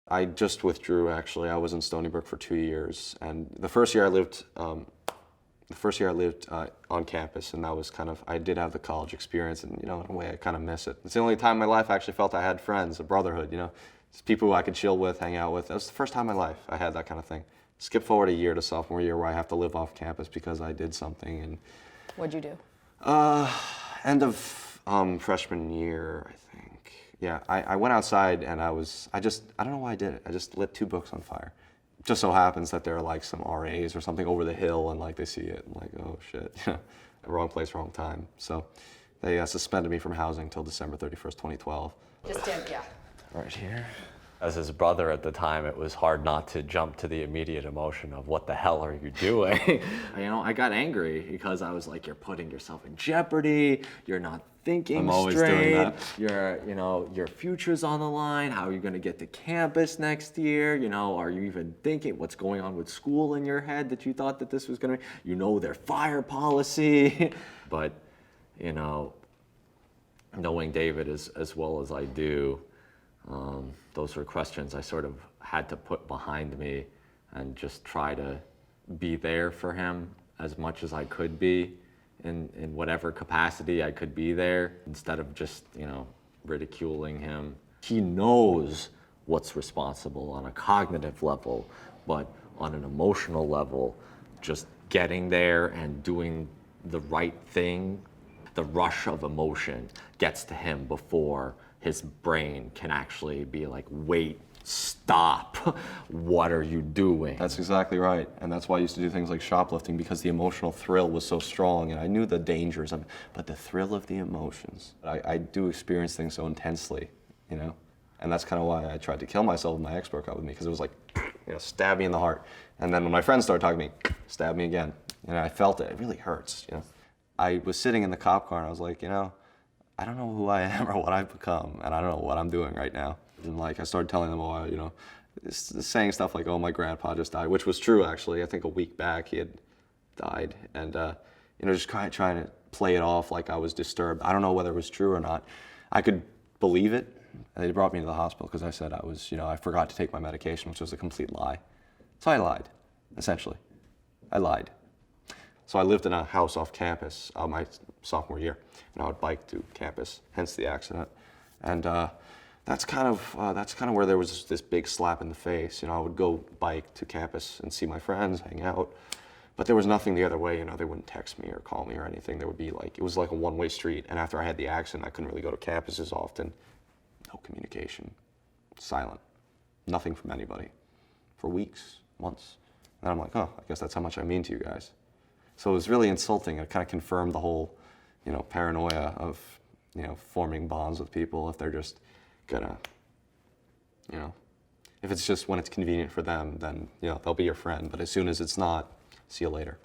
I just withdrew, actually. I was in Stony Brook for 2 years, and the first year I lived on campus, and that was kind of, I did have the college experience, and in a way I kind of miss it. It's the only time in my life I actually felt I had friends, a brotherhood, It's people who I could chill with, hang out with. That was the first time in my life I had that kind of thing. Skip forward a year to sophomore year where I have to live off campus because I did something. And What'd you do? end of freshman year, I think. Yeah, I went outside and I don't know why I did it. I just lit 2 books on fire. It just so happens that there are like some RAs or something over the hill and like they see it and like, oh shit, wrong place, wrong time. So they suspended me from housing until December 31st, 2012. Just him, yeah. Right here. As his brother at the time, it was hard not to jump to the immediate emotion of what the hell are you doing? I got angry because I was like, you're putting yourself in jeopardy. You're not thinking I'm always straight. doing that. Your future's on the line. How are you going to get to campus next year? Are you even thinking what's going on with school in your head that you thought that this was going to be? Their fire policy. But, knowing David as well as I do, those were questions I sort of had to put behind me and just try to be there for him as much as I could be in whatever capacity I could be there instead of just, ridiculing him. He knows what's responsible on a cognitive level, but on an emotional level, just getting there and doing the right thing, the rush of emotion gets to him before his brain can actually be like, wait, stop, what are you doing? That's exactly right. And that's why I used to do things like shoplifting, because the emotional thrill was so strong and I knew the dangers of it, but the thrill of the emotions. I do experience things so intensely, And that's kind of why I tried to kill myself when my ex broke up with me, because it was like, stab me in the heart. And then when my friends started talking to me, stab me again. And I felt it, it really hurts, I was sitting in the cop car and I was like, I don't know who I am or what I've become, and I don't know what I'm doing right now. And like, I started telling them, saying stuff like, oh, my grandpa just died, which was true, actually. I think a week back he had died. And, just trying to play it off like I was disturbed. I don't know whether it was true or not. I could believe it. And they brought me to the hospital because I said I was, I forgot to take my medication, which was a complete lie. So I lied, essentially. I lied. So I lived in a house off campus my sophomore year, and I would bike to campus, hence the accident. And that's kind of where there was this big slap in the face. I would go bike to campus and see my friends, hang out, but there was nothing the other way. They wouldn't text me or call me or anything. There would be it was like a one-way street. And after I had the accident, I couldn't really go to campus as often. No communication, silent, nothing from anybody for weeks, months. And I'm like, oh, I guess that's how much I mean to you guys. So it was really insulting. It kind of confirmed the whole, paranoia of, forming bonds with people if they're just gonna, if it's just when it's convenient for them, then, they'll be your friend. But as soon as it's not, see you later.